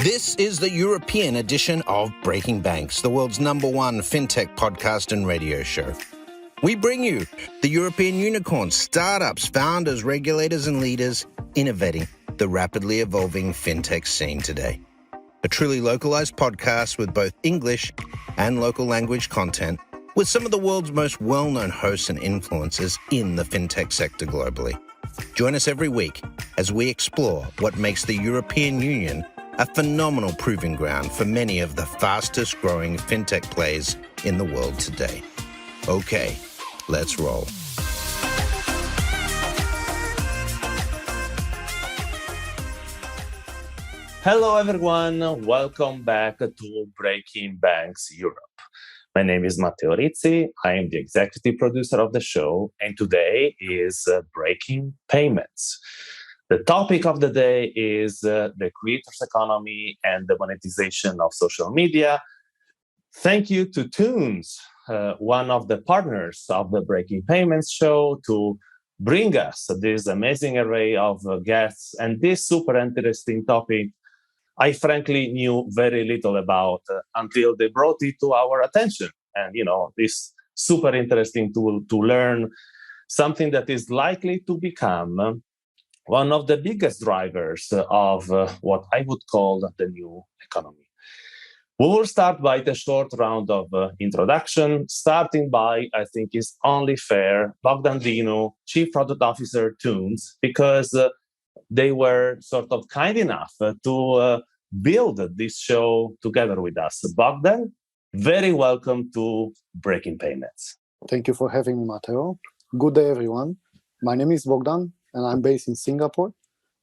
This is the European edition of Breaking Banks, the world's #1 fintech podcast and radio show. We bring you the European unicorns, startups, founders, regulators, and leaders innovating the rapidly evolving fintech scene today. A truly localized podcast with both English and local language content, with some of the world's most well-known hosts and influencers in the fintech sector globally. Join us every week as we explore what makes the European Union a phenomenal proving ground for many of the fastest growing fintech plays in the world today. Okay, let's roll. Hello, everyone. Welcome back to Breaking Banks Europe. My name is Matteo Rizzi. I am the executive producer of the show, and today is Breaking Payments. The topic of the day is the creators economy and the monetization of social media. Thank you to Thunes, one of the partners of the Breaking Payments show, to bring us this amazing array of guests and this super interesting topic I frankly knew very little about until they brought it to our attention. And, this super interesting tool to learn something that is likely to become one of the biggest drivers of what I would call the new economy. We will start by the short round of introduction, starting by, I think is only fair, Bogdan Dinu, Chief Product Officer, Thunes, because they were sort of kind enough to build this show together with us. Bogdan, very welcome to Breaking Payments. Thank you for having me, Matteo. Good day, everyone. My name is Bogdan, and I'm based in Singapore.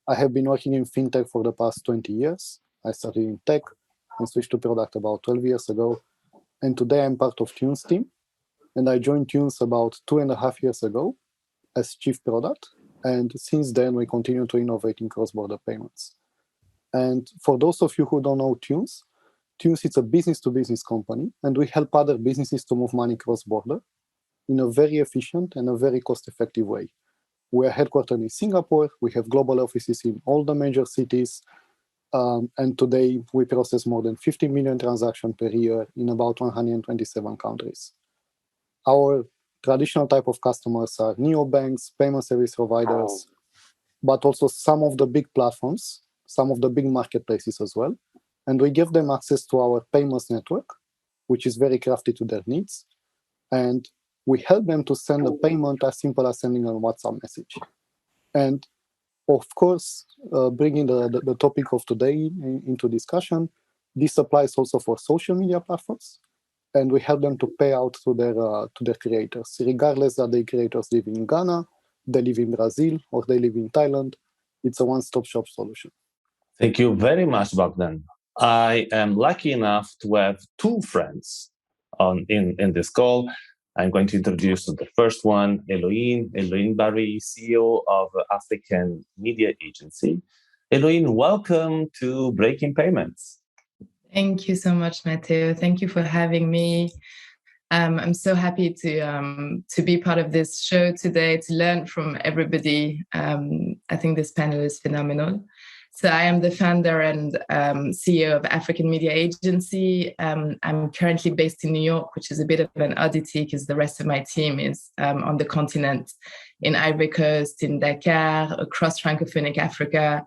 I have been working in fintech for the past 20 years. I started in tech and switched to product about 12 years ago. And today I'm part of Thunes team. And I joined Thunes about 2.5 years ago as chief product. And since then, we continue to innovate in cross-border payments. And for those of you who don't know Thunes is a business-to-business company, and we help other businesses to move money cross-border in a very efficient and a very cost-effective way. We are headquartered in Singapore. We have global offices in all the major cities. And today, we process more than 50 million transactions per year in about 127 countries. Our traditional type of customers are neobanks, payment service providers, but also some of the big platforms, some of the big marketplaces as well. And we give them access to our payments network, which is very crafted to their needs. And we help them to send a payment as simple as sending a WhatsApp message. And of course, bringing the topic of today into discussion, this applies also for social media platforms. And we help them to pay out to their creators, regardless that the creators live in Ghana, they live in Brazil, or they live in Thailand. It's a one-stop shop solution. Thank you very much, Bogdan. I am lucky enough to have two friends in this call. I'm going to introduce the first one, Eloïne Barry, CEO of African Media Agency. Eloïne, welcome to Breaking Payments. Thank you so much, Matteo. Thank you for having me. I'm so happy to be part of this show today, to learn from everybody. I think this panel is phenomenal. So I am the founder and CEO of African Media Agency. I'm currently based in New York, which is a bit of an oddity because the rest of my team is on the continent, in Ivory Coast, in Dakar, across Francophonic Africa,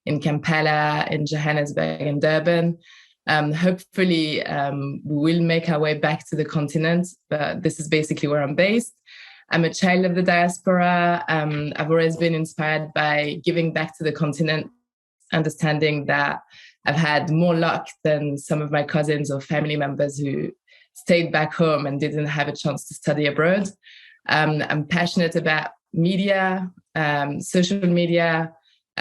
in Kampala, in Johannesburg, and Durban. Hopefully, we will make our way back to the continent, but this is basically where I'm based. I'm a child of the diaspora. I've always been inspired by giving back to the continent, understanding that I've had more luck than some of my cousins or family members who stayed back home and didn't have a chance to study abroad. I'm passionate about media, social media,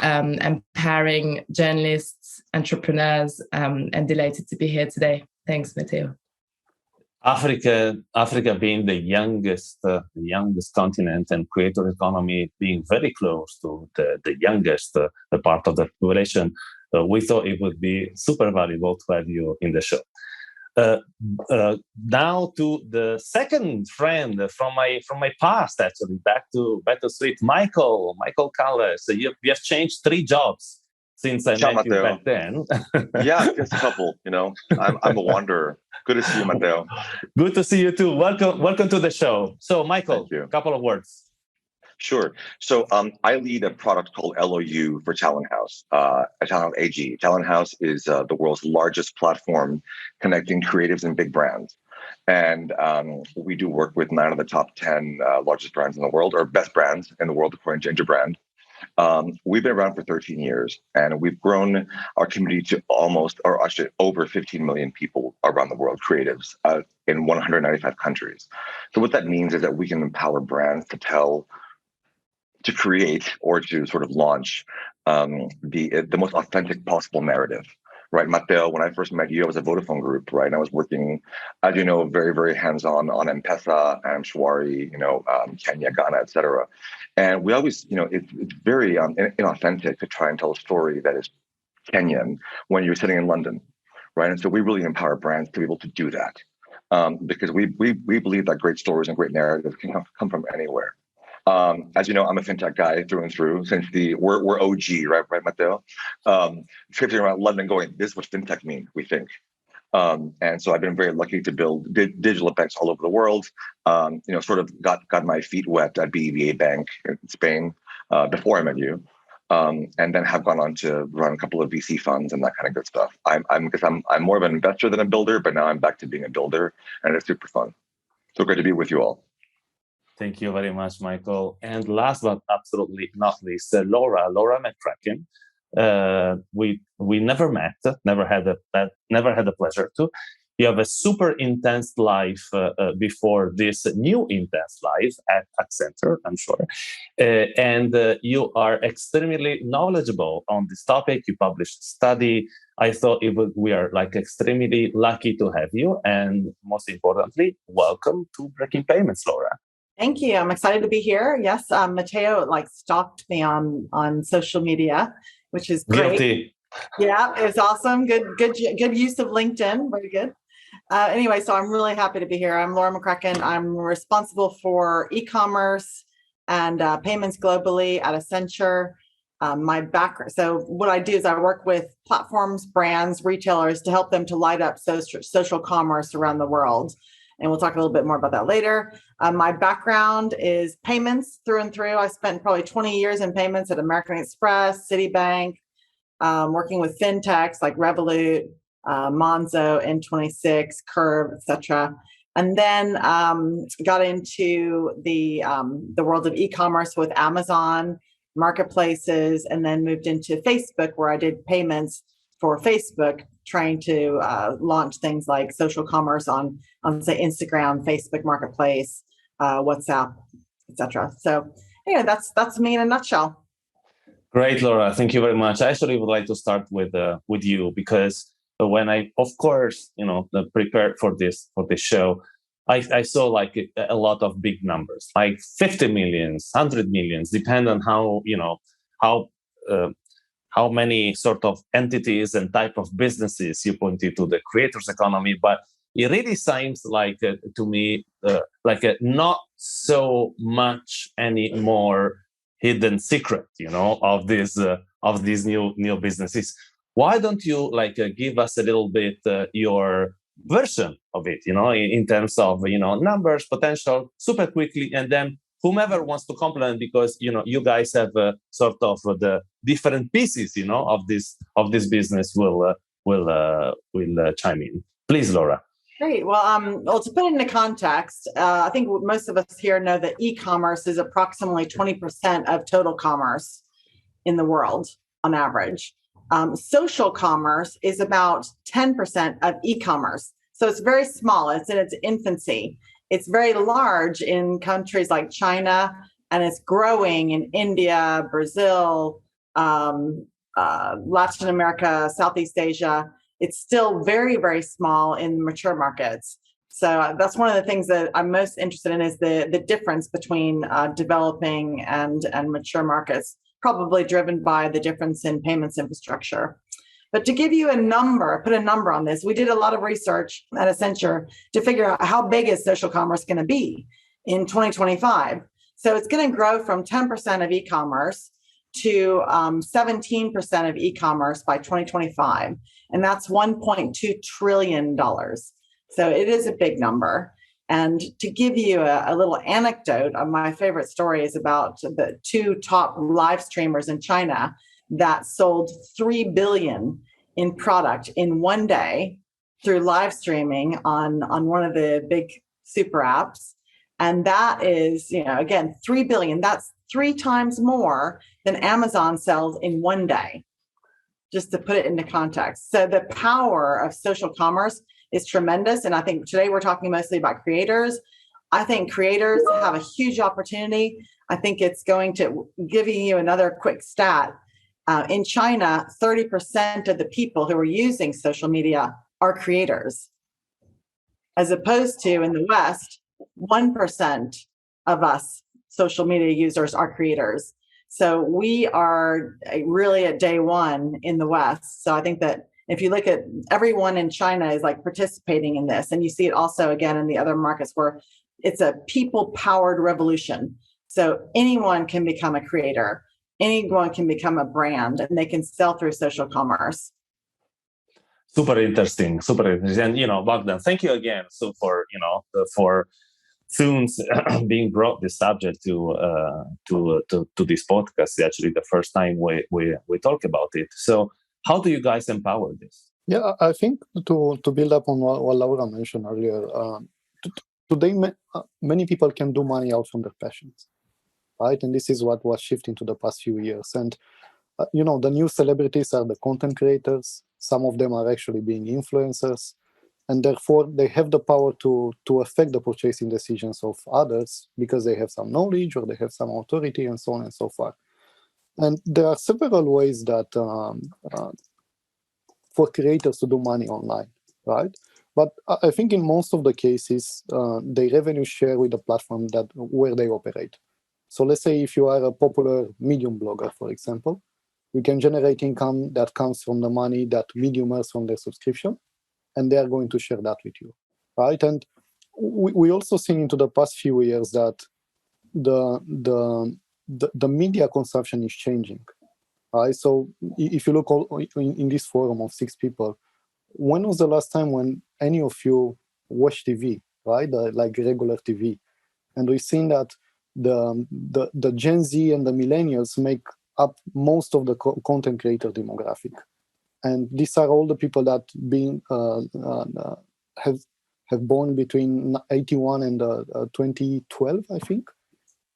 empowering journalists, entrepreneurs, and delighted to be here today. Thanks, Matteo. Africa being the youngest continent, and creator economy being very close to the youngest part of the population, we thought it would be super valuable to have you in the show. Now to the second friend from my past, actually, back to Street, Michael Callas. You have changed 3 jobs since I Ciao, met you Matteo. back then. Yeah, just a couple. I'm a wanderer. Good to see you, Matteo. Good to see you too. Welcome to the show. So, Michael, a couple of words. Sure. So I lead a product called ElloU for Talenthouse, Talent AG. Talenthouse is the world's largest platform connecting creatives and big brands. And we do work with 9 of the top 10 largest brands in the world, or best brands in the world, according to Interbrand. We've been around for 13 years, and we've grown our community to over 15 million people around the world, creatives in 195 countries. So what that means is that we can empower brands to create or to sort of launch the most authentic possible narrative, right? Matteo, when I first met you, I was at Vodafone Group, right? And I was working, as you know, very, very hands-on on M-Pesa, Mshwari, Kenya, Ghana, et cetera. And we always, it's very inauthentic to try and tell a story that is Kenyan when you're sitting in London, right? And so we really empower brands to be able to do that because we believe that great stories and great narratives can come from anywhere. As you know, I'm a fintech guy through and through. Since we're OG, right, Matteo? Tripping around London, going, this is what fintech means. We think, and so I've been very lucky to build digital banks all over the world. Sort of got my feet wet at BBVA Bank in Spain before I met you, and then have gone on to run a couple of VC funds and that kind of good stuff. I'm more of an investor than a builder, but now I'm back to being a builder, and it's super fun. So great to be with you all. Thank you very much, Michael. And last but absolutely not least, Laura McCracken. We never met, never had the pleasure to. You have a super intense life before this new intense life at Accenture, I'm sure. And you are extremely knowledgeable on this topic. You published a study. I thought we are extremely lucky to have you. And most importantly, welcome to Breaking Payments, Laura. Thank you. I'm excited to be here. Yes, Matteo stalked me on social media, which is great. Guilty. Yeah, it's awesome. Good use of LinkedIn. Very good. Anyway, so I'm really happy to be here. I'm Laura McCracken. I'm responsible for e-commerce and payments globally at Accenture. My background. So what I do is I work with platforms, brands, retailers to help them to light up social commerce around the world. And we'll talk a little bit more about that later. My background is payments through and through. I spent probably 20 years in payments at American Express, Citibank, working with fintechs like Revolut, Monzo, N26, Curve, etc. And then got into the world of e-commerce with Amazon, marketplaces, and then moved into Facebook, where I did payments for Facebook, trying to launch things like social commerce on say Instagram, Facebook Marketplace, WhatsApp, etc. So anyway, that's me in a nutshell. Great, Laura. Thank you very much. I actually would like to start with you because when I, of course, prepared for this show, I saw a lot of big numbers, like 50 millions, 100 millions, depend on how many sort of entities and type of businesses you pointed to the creators economy, but it really seems to me not so much any more hidden secret, of these new businesses. Why don't you give us a little bit your version of it, in terms of numbers, potential, super quickly, and then whomever wants to complement, because you guys have sort of the different pieces, of this business will chime in. Please, Laura. Great. Well, to put it into context, I think most of us here know that e-commerce is approximately 20% of total commerce in the world on average. Social commerce is about 10% of e-commerce. So it's very small. It's in its infancy. It's very large in countries like China, and it's growing in India, Brazil, Latin America, Southeast Asia. It's still very, very small in mature markets. So that's one of the things that I'm most interested in is the difference between developing and mature markets, probably driven by the difference in payments infrastructure. But to give you a number, put a number on this, we did a lot of research at Accenture to figure out how big is social commerce going to be in 2025. So it's going to grow from 10% of e-commerce to 17% of e-commerce by 2025. And that's $1.2 trillion. So it is a big number. And to give you a little anecdote, my favorite story is about the two top live streamers in China that sold 3 billion in product in one day through live streaming on one of the big super apps. And that is, again, 3 billion. That's 3 times more than Amazon sells in one day, just to put it into context. So the power of social commerce is tremendous. And I think today we're talking mostly about creators. I think creators have a huge opportunity. I think it's going to, giving you another quick stat, in China, 30% of the people who are using social media are creators, as opposed to in the West, 1% of us social media users are creators. So we are really at day one in the West. So I think that if you look at everyone in China is like participating in this, and you see it also again in the other markets where it's a people-powered revolution. So anyone can become a creator, anyone can become a brand, and they can sell through social commerce. Super interesting. And Bogdan, thank you again. So for Thunes being brought this subject to this podcast. It's actually the first time we talk about it. So how do you guys empower this? Yeah, I think to build up on what Laura mentioned earlier, today many people can do money out from their passions, right? And this is what was shifting to the past few years. And the new celebrities are the content creators. Some of them are actually being influencers, and therefore they have the power to affect the purchasing decisions of others because they have some knowledge or they have some authority and so on and so forth. And there are several ways that for creators to do money online, right? But I think in most of the cases, they revenue share with the platform where they operate. So let's say if you are a popular Medium blogger, for example, you can generate income that comes from the money that Medium earns from their subscription, and they are going to share that with you, right? And we also seen into the past few years that the media consumption is changing, right? So if you look in this forum of 6 people, when was the last time when any of you watched TV, right? Like regular TV, and we've seen that the Gen Z and the millennials make up most of the content creator demographic. And these are all the people that have born between 81 and 2012, I think.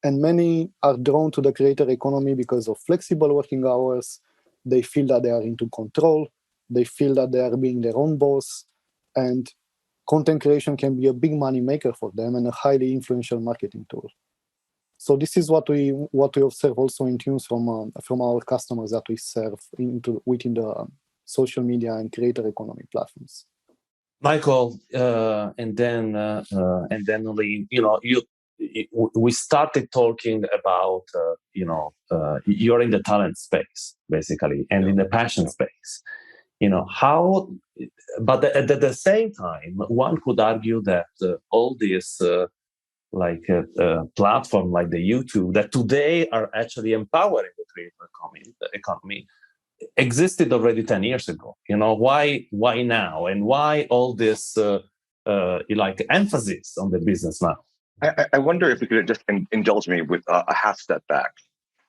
And many are drawn to the creator economy because of flexible working hours. They feel that they are into control. They feel that they are being their own boss. And content creation can be a big money maker for them and a highly influential marketing tool. So this is what we observe also in Thunes from our customers that we serve within the social media and creator economy platforms. Michael, and then Eloïne, we started talking about you're in the talent space basically and in the passion space. How, but at the same time, one could argue that all these platform like the YouTube that today are actually empowering the creator economy existed already 10 years ago. Why now, and why all this emphasis on the business now? I wonder if you could just indulge me with a half step back,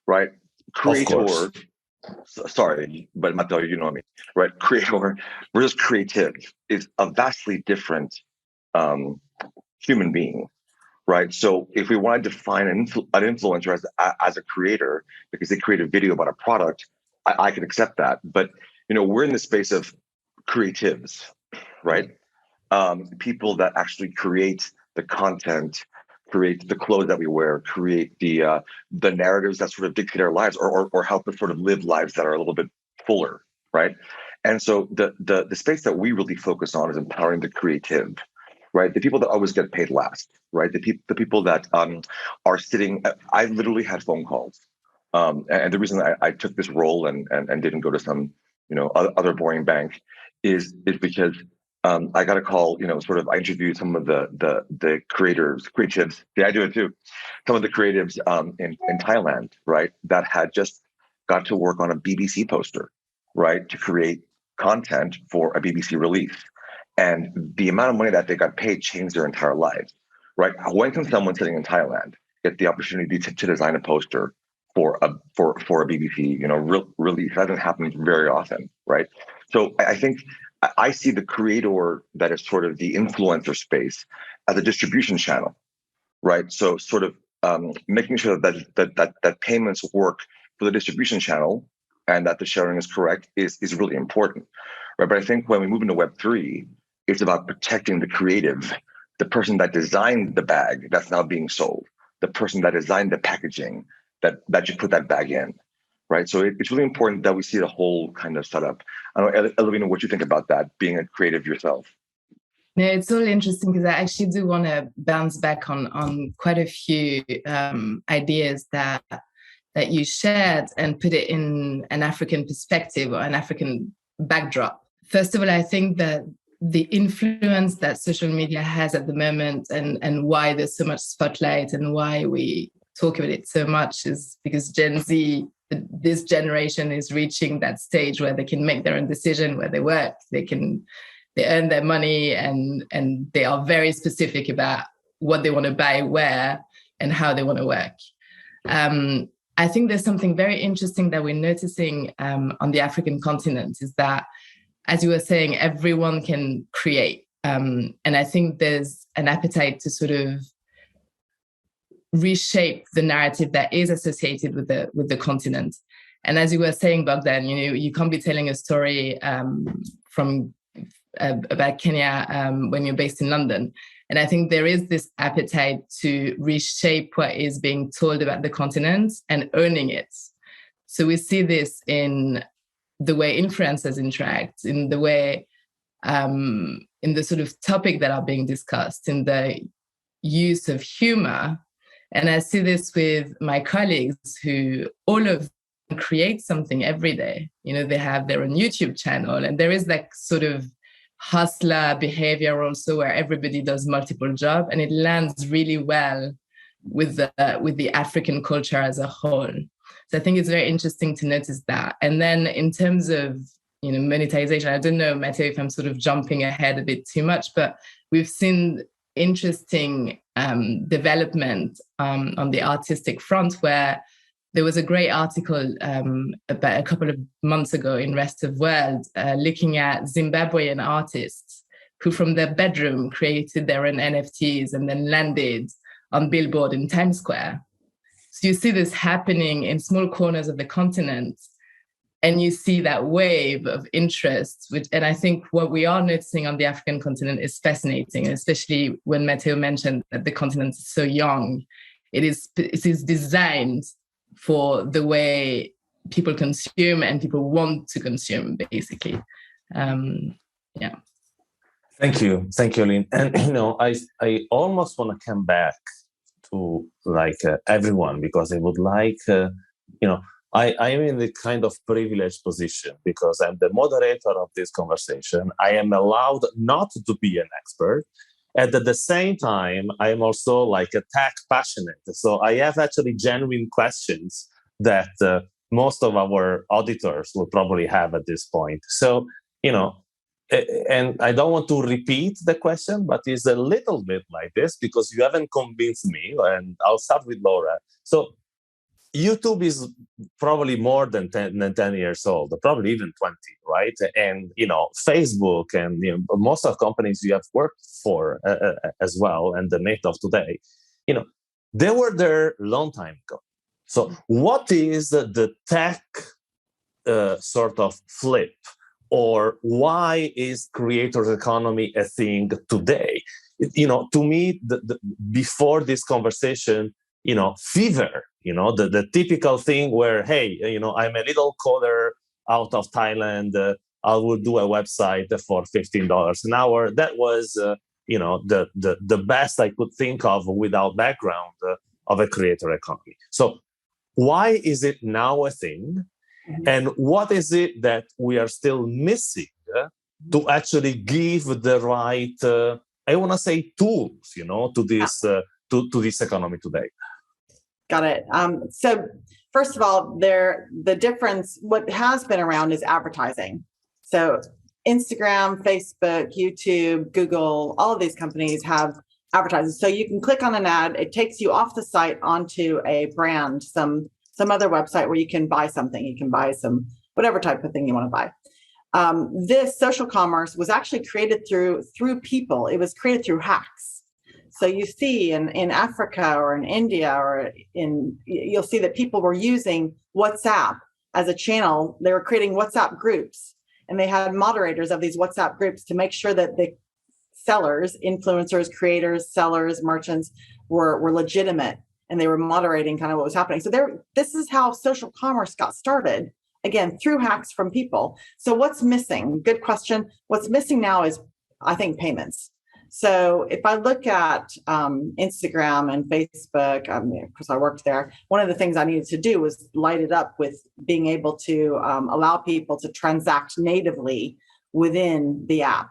right? Creator, sorry, but Matteo, you know me, right? Creator versus creative is a vastly different human being. Right. So if we want to define an influencer as a creator because they create a video about a product, I can accept that. But, we're in the space of creatives, right? People that actually create the content, create the clothes that we wear, create the narratives that sort of dictate our lives or help us sort of live lives that are a little bit fuller. Right. And so the space that we really focus on is empowering the creative. Right, the people that always get paid last, right? The people that are sitting. I literally had phone calls, and the reason I took this role and didn't go to some other boring bank is because I got a call. I interviewed some of the creatives. Yeah, I do it too. Some of the creatives in Thailand, right, that had just got to work on a BBC poster, right, to create content for a BBC release. And the amount of money that they got paid changed their entire lives, right? When can someone sitting in Thailand get the opportunity to design a poster for a BBC, release? That doesn't happen very often, right? So I think I see the creator that is sort of the influencer space as a distribution channel, right? So sort of making sure that payments work for the distribution channel and that the sharing is correct is really important, right? But I think when we move into Web3, it's about protecting the creative, the person that designed the bag that's now being sold, the person that designed the packaging that you put that bag in, right? So it's really important that we see the whole kind of setup. I don't know, Eloïne, what you think about that, being a creative yourself? No, it's all interesting because I actually do want to bounce back on quite a few ideas that you shared and put it in an African perspective or an African backdrop. First of all, I think that the influence that social media has at the moment and why there's so much spotlight and why we talk about it so much is because Gen Z, this generation, is reaching that stage where they can make their own decision where they work, they earn their money, and they are very specific about what they want to buy, where, and how they want to work. I think there's something very interesting that we're noticing on the African continent is that, as you were saying, everyone can create. And I think there's an appetite to sort of reshape the narrative that is associated with the continent. And as you were saying, Bogdan, you can't be telling a story about Kenya when you're based in London. And I think there is this appetite to reshape what is being told about the continent and owning it. So we see this in the way influencers interact, in the way, in the sort of topic that are being discussed, in the use of humor. And I see this with my colleagues who all of them create something every day. They have their own YouTube channel, and there is that sort of hustler behavior also where everybody does multiple jobs, and it lands really well with the African culture as a whole. So I think it's very interesting to notice that. And then in terms of monetization, I don't know, Matteo, if I'm sort of jumping ahead a bit too much, but we've seen interesting development on the artistic front, where there was a great article about a couple of months ago in Rest of World looking at Zimbabwean artists who from their bedroom created their own NFTs and then landed on Billboard in Times Square. So you see this happening in small corners of the continent, and you see that wave of interest, and I think what we are noticing on the African continent is fascinating, especially when Matteo mentioned that the continent is so young. It is designed for the way people consume and people want to consume, basically. Yeah. Thank you, Eloïne. And I almost want to come back to everyone, because I would like I am in the kind of privileged position because I'm the moderator of this conversation. I am allowed not to be an expert. And at the same time, I am also a tech passionate. So I have actually genuine questions that most of our auditors will probably have at this point. So, and I don't want to repeat the question, but it's a little bit like this because you haven't convinced me. And I'll start with Laura. So YouTube is probably more than 10 years old, probably even 20, right? And, Facebook and most of the companies you have worked for as well, and the mate of today, they were there a long time ago. So what is the tech sort of flip, or why is creator economy a thing today? To me, before this conversation, fever, the typical thing where, hey, I'm a little coder out of Thailand, I will do a website for $15 an hour. That was, the best I could think of without background of a creator economy. So why is it now a thing? And what is it that we are still missing to actually give the right, I want to say, tools, to this to this economy today? Got it. So first of all, the difference, what has been around is advertising. So Instagram, Facebook, YouTube, Google, all of these companies have advertising. So you can click on an ad, it takes you off the site onto a brand, some other website where you can buy something. You can buy some, whatever type of thing you want to buy. This social commerce was actually created through people. It was created through hacks. So you see in Africa or in India or you'll see that people were using WhatsApp as a channel. They were creating WhatsApp groups, and they had moderators of these WhatsApp groups to make sure that the sellers, influencers, creators, sellers, merchants were legitimate, and they were moderating kind of what was happening. So this is how social commerce got started, again, through hacks from people. So what's missing? Good question. What's missing now is, I think, payments. So if I look at Instagram and Facebook, because I worked there, one of the things I needed to do was light it up with being able to allow people to transact natively within the app,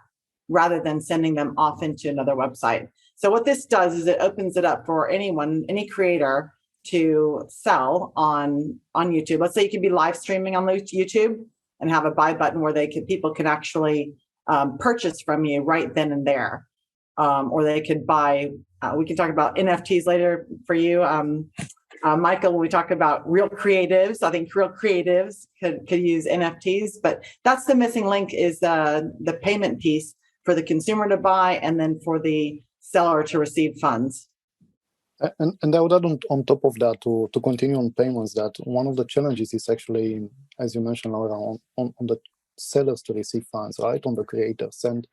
rather than sending them off into another website. So what this does is it opens it up for anyone, any creator, to sell on YouTube. Let's say you can be live streaming on YouTube and have a buy button where people can actually purchase from you right then and there. Or they could buy, we can talk about NFTs later for you. Michael, when we talk about real creatives, I think real creatives could use NFTs, but that's the missing link, is the payment piece for the consumer to buy and then for the seller to receive funds. And I would add on top of that, to continue on payments, that one of the challenges is actually, as you mentioned, Laura, on the sellers to receive funds, right, on the creators. And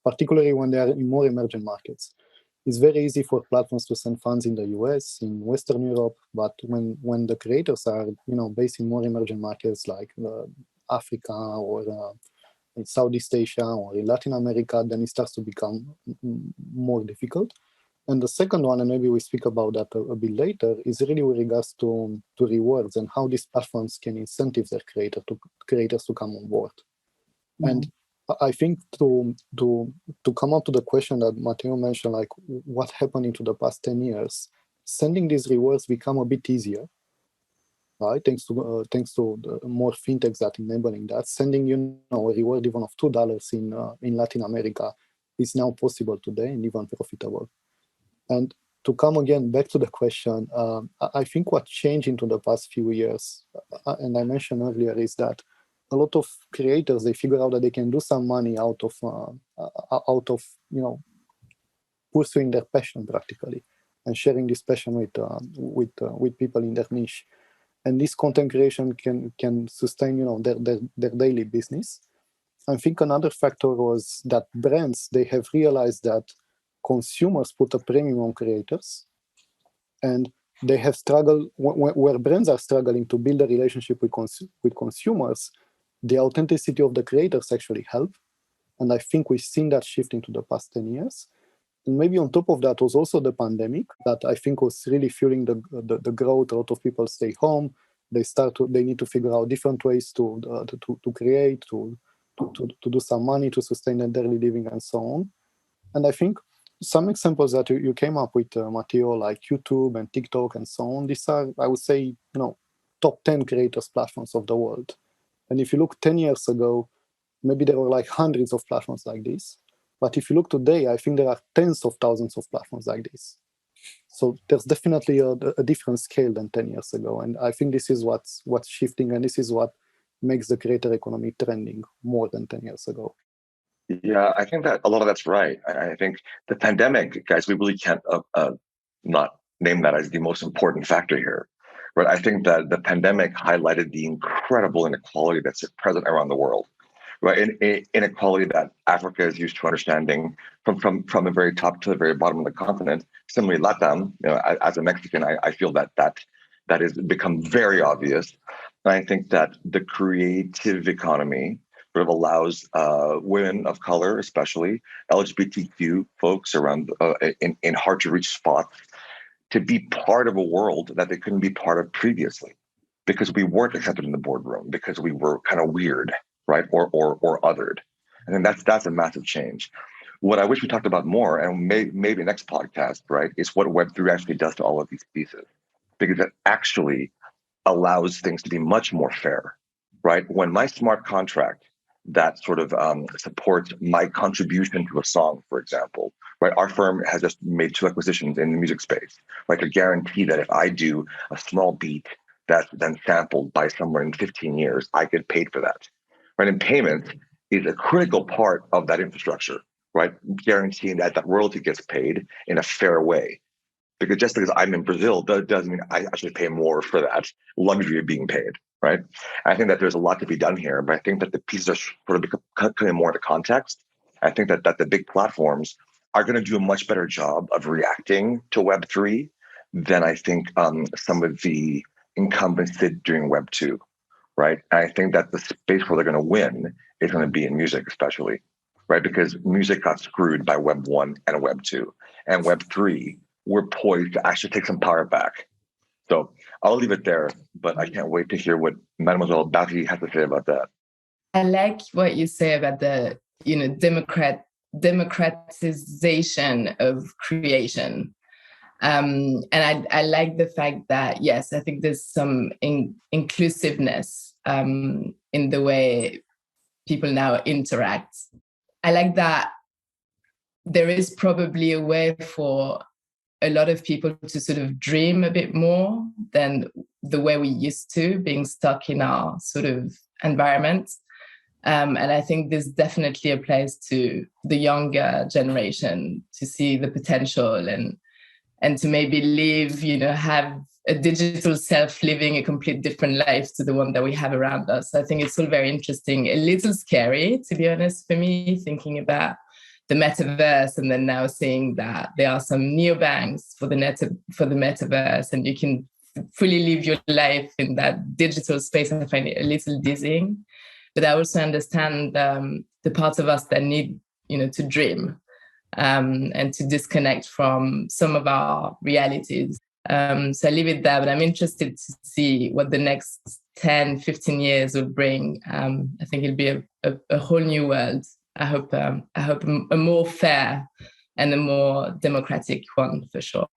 particularly when they are in more emerging markets. It's very easy for platforms to send funds in the US, in Western Europe, but when the creators are, based in more emerging markets like Africa or in Southeast Asia or in Latin America, then it starts to become more difficult. And the second one, and maybe we speak about that a bit later, is really with regards to rewards and how these platforms can incentivize their creators to come on board. Mm-hmm. And I think to come up to the question that Matteo mentioned, like what happened into the past 10 years, sending these rewards become a bit easier, right? Thanks to the more fintechs that enabling that. Sending a reward even of $2 in Latin America is now possible today and even profitable. And to come again back to the question, I think what changed into the past few years, and I mentioned earlier, is that a lot of creators, they figure out that they can do some money out of pursuing their passion practically and sharing this passion with people in their niche. And this content creation can sustain their daily business. I think another factor was that brands, they have realized that consumers put a premium on creators, and they have struggled where brands are struggling to build a relationship with consumers. The authenticity of the creators actually help. And I think we've seen that shift into the past 10 years. And maybe on top of that was also the pandemic that I think was really fueling the growth. A lot of people stay home. They need to figure out different ways to create, to do some money, to sustain their daily living and so on. And I think some examples that you came up with, Matteo, like YouTube and TikTok and so on, these are, I would say, top 10 creators platforms of the world. And if you look 10 years ago, maybe there were like hundreds of platforms like this. But if you look today, I think there are tens of thousands of platforms like this. So there's definitely a different scale than 10 years ago. And I think this is what's shifting, and this is what makes the creator economy trending more than 10 years ago. Yeah, I think that a lot of that's right. I think the pandemic, guys, we really can't not name that as the most important factor here. Right? I think that the pandemic highlighted the incredible inequality that's present around the world. Right, inequality that Africa is used to understanding from the very top to the very bottom of the continent. Similarly, Latam, as a Mexican, I feel that has become very obvious. And I think that the creative economy sort of allows women of color, especially LGBTQ folks around in hard to reach spots, to be part of a world that they couldn't be part of previously, because we weren't accepted in the boardroom, because we were kind of weird, right, or othered. And then that's a massive change. What I wish we talked about more, and maybe next podcast, right, is what Web3 actually does to all of these pieces, because it actually allows things to be much more fair, right? When my smart contract that sort of supports my contribution to a song, for example, right? Our firm has just made 2 acquisitions in the music space, right? To guarantee that if I do a small beat that's then sampled by someone in 15 years, I get paid for that, right? And payments is a critical part of that infrastructure, right? Guaranteeing that that royalty gets paid in a fair way. Because just because I'm in Brazil doesn't mean I actually pay more for that luxury of being paid, right? I think that there's a lot to be done here, but I think that the pieces are sort of coming more into context. I think that the big platforms are going to do a much better job of reacting to Web3 than I think some of the incumbents did during Web2, right? And I think that the space where they're going to win is going to be in music, especially, right? Because music got screwed by Web1 and Web2, and Web3, we're poised to actually take some power back. So I'll leave it there, but I can't wait to hear what Mademoiselle Barry has to say about that. I like what you say about the, democratization of creation. And I like the fact that, yes, I think there's some inclusiveness in the way people now interact. I like that there is probably a way for a lot of people to sort of dream a bit more than the way we used to, being stuck in our sort of environment. And I think this definitely applies to the younger generation to see the potential and to maybe live, have a digital self living a complete different life to the one that we have around us. I think it's all very interesting, a little scary, to be honest, for me, thinking about the metaverse, and then now seeing that there are some neobanks for the metaverse, and you can fully live your life in that digital space. I find it a little dizzying, but I also understand the parts of us that need, to dream and to disconnect from some of our realities. So I leave it there, but I'm interested to see what the next 10, 15 years will bring. I think it'll be a whole new world. I hope a more fair and a more democratic one, for sure.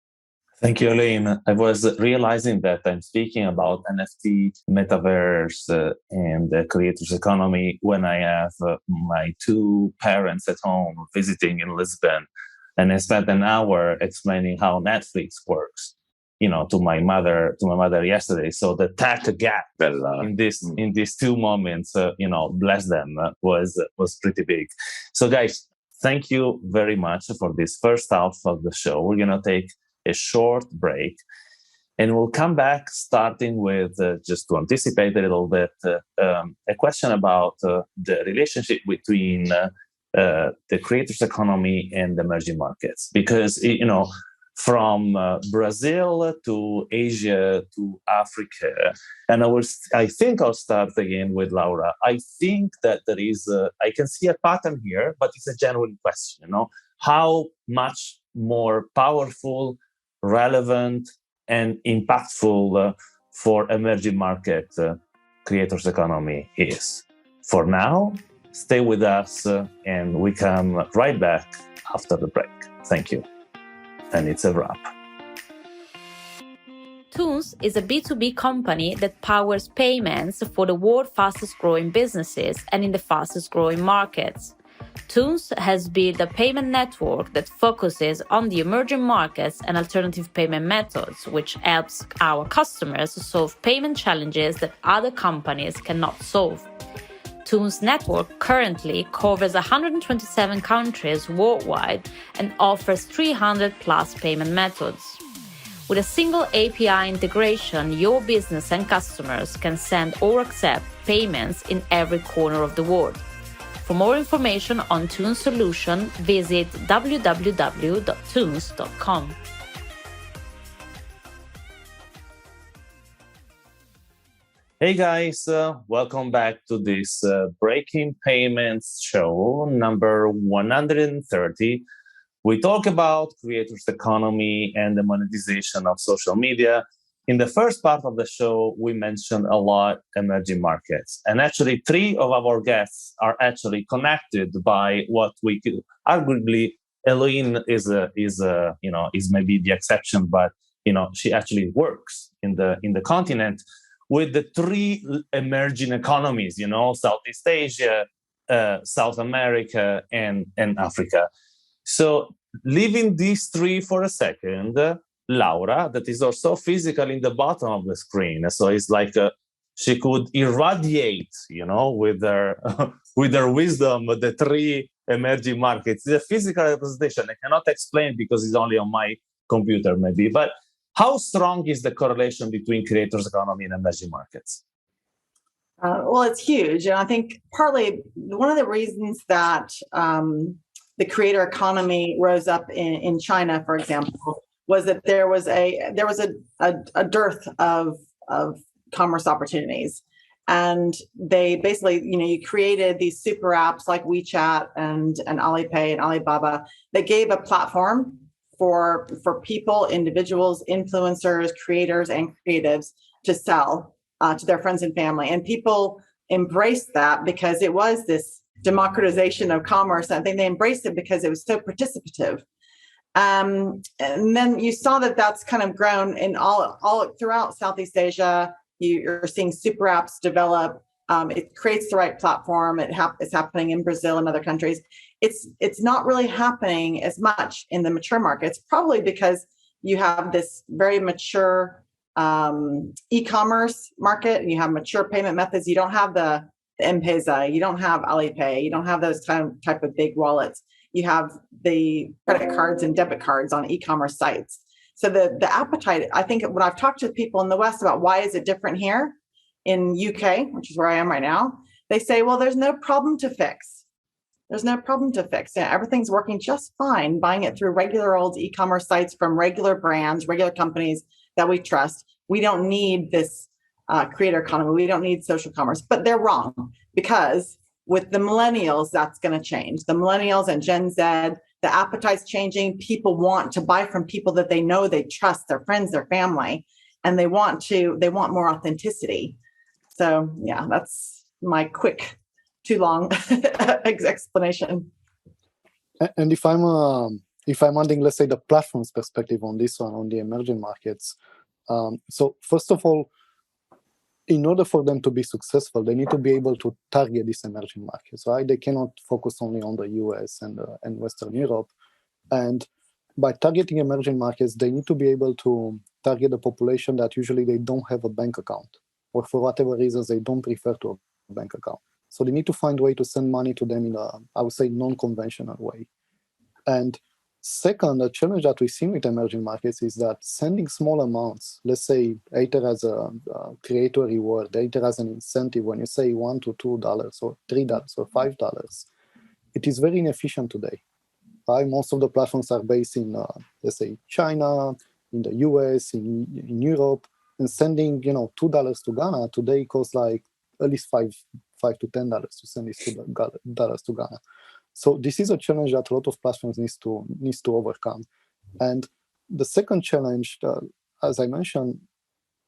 Thank you, Eloïne. I was realizing that I'm speaking about NFT, metaverse, and the creators economy when I have my 2 parents at home visiting in Lisbon, and I spent an hour explaining how Netflix works, to my mother yesterday. So the tech gap in these 2 moments, bless them, was pretty big. So guys, thank you very much for this first half of the show. We're going to take a short break, and we'll come back starting with, just to anticipate a little bit, a question about the relationship between the creators economy and the emerging markets. Because, from Brazil to Asia to Africa, and I think I'll start again with Laura. I think that there is, I can see a pattern here, but it's a genuine question. How much more powerful, relevant, and impactful for emerging market creators economy is. For now, stay with us, and we come right back after the break. Thank you. And it's a wrap. Thunes is a B2B company that powers payments for the world's fastest growing businesses and in the fastest growing markets. Thunes has built a payment network that focuses on the emerging markets and alternative payment methods, which helps our customers solve payment challenges that other companies cannot solve. Thunes network currently covers 127 countries worldwide and offers 300 plus payment methods. With a single API integration, your business and customers can send or accept payments in every corner of the world. For more information on Thunes solution, visit www.thunes.com. Hey guys, welcome back to this Breaking Payments show number 130. We talk about creators economy and the monetization of social media. In the first part of the show, we mentioned a lot emerging markets, and actually 3 of our guests are actually connected by what we could arguably. Eloïne is maybe the exception, but she actually works in the continent. with the three emerging economies, Southeast Asia, South America, and Africa. So leaving these three for a second, Laura, that is also physical in the bottom of the screen. So it's like she could irradiate, with her with her wisdom, the three emerging markets. It's a physical representation. I cannot explain because it's only on my computer, maybe. But how strong is the correlation between creators economy and emerging markets? Well, it's huge. And I think partly one of the reasons that the creator economy rose up in China, for example, was that there was a dearth of commerce opportunities. And they basically, you created these super apps like WeChat and Alipay and Alibaba that gave a platform for people, individuals, influencers, creators, and creatives to sell to their friends and family. And people embraced that because it was this democratization of commerce. I think they embraced it because it was so participative. And then you saw that that's kind of grown in all throughout Southeast Asia. You're seeing super apps develop. It creates the right platform. It's happening in Brazil and other countries. It's not really happening as much in the mature markets, probably because you have this very mature e-commerce market, and you have mature payment methods. You don't have the M-Pesa, you don't have Alipay, you don't have those type of big wallets. You have the credit cards and debit cards on e-commerce sites. So the appetite, I think when I've talked to people in the West about why is it different here in UK, which is where I am right now, they say, well, there's no problem to fix. There's no problem to fix. Everything's working just fine, buying it through regular old e-commerce sites from regular brands, regular companies that we trust. We don't need this creator economy. We don't need social commerce. But they're wrong, because with the millennials, that's going to change. The millennials and Gen Z, the appetite's changing. People want to buy from people that they know, they trust, their friends, their family, and they want more authenticity. So yeah, that's my quick, too long explanation. And if I'm adding, let's say, the platform's perspective on this one, on the emerging markets. So first of all, in order for them to be successful, they need to be able to target these emerging markets, right? They cannot focus only on the US and Western Europe. And by targeting emerging markets, they need to be able to target a population that usually they don't have a bank account, or for whatever reasons, they don't prefer to have a bank account. So they need to find a way to send money to them in a, I would say, non-conventional way. And second, the challenge that we see with emerging markets is that sending small amounts, let's say either as a creator reward, either as an incentive, when you say $1 to $2 or $3 or $5, it is very inefficient today. Right? Most of the platforms are based in, let's say, China, in the US, in Europe, and sending, $2 to Ghana today costs like at least $5 to $10 to send these $2 to Ghana. So this is a challenge that a lot of platforms needs to overcome. And the second challenge, as I mentioned,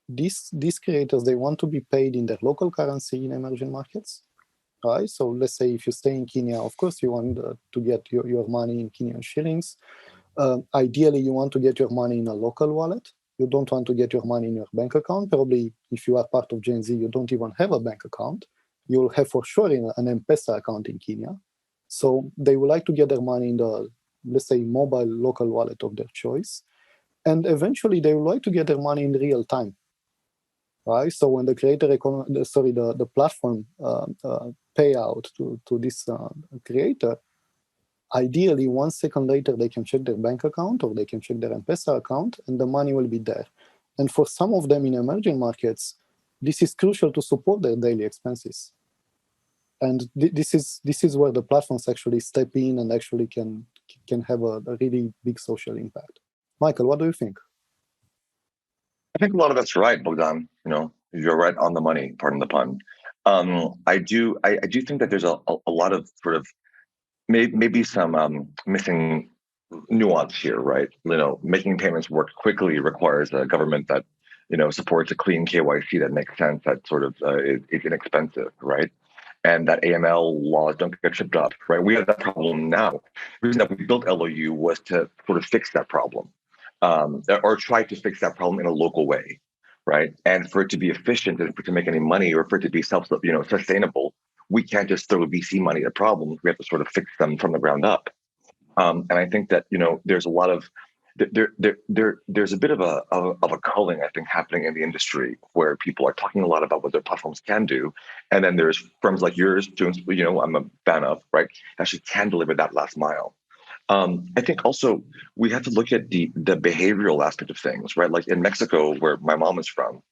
these creators, they want to be paid in their local currency in emerging markets, right? So let's say if you stay in Kenya, of course you want to get your money in Kenyan shillings. Ideally, you want to get your money in a local wallet. You don't want to get your money in your bank account. Probably if you are part of Gen Z, you don't even have a bank account. You'll have for sure an M-Pesa account in Kenya. So they would like to get their money in the, let's say, mobile local wallet of their choice. And eventually they would like to get their money in real time, right? So when the the platform payout to this creator, ideally 1 second later they can check their bank account or they can check their M-Pesa account and the money will be there. And for some of them in emerging markets, this is crucial to support their daily expenses. And this is where the platforms actually step in and actually can have a really big social impact. Michael, what do you think? I think a lot of that's right, Bogdan. You're right on the money. Pardon the pun. I do think that there's a lot of sort of maybe some missing nuance here, right? Making payments work quickly requires a government that supports a clean KYC that makes sense, that sort of is inexpensive, right? And that AML laws don't get tripped up, right? We have that problem now. The reason that we built ElloU was to sort of fix that problem, or try to fix that problem in a local way, right? And for it to be efficient and for it to make any money or for it to be sustainable, we can't just throw VC money at problems. We have to sort of fix them from the ground up. And I think that there's a lot of there's a bit of a culling, I think, happening in the industry where people are talking a lot about what their platforms can do, and then there's firms like yours, Thunes, I'm a fan of, right? Actually, can deliver that last mile. I think also we have to look at the behavioral aspect of things, right? Like in Mexico, where my mom is from,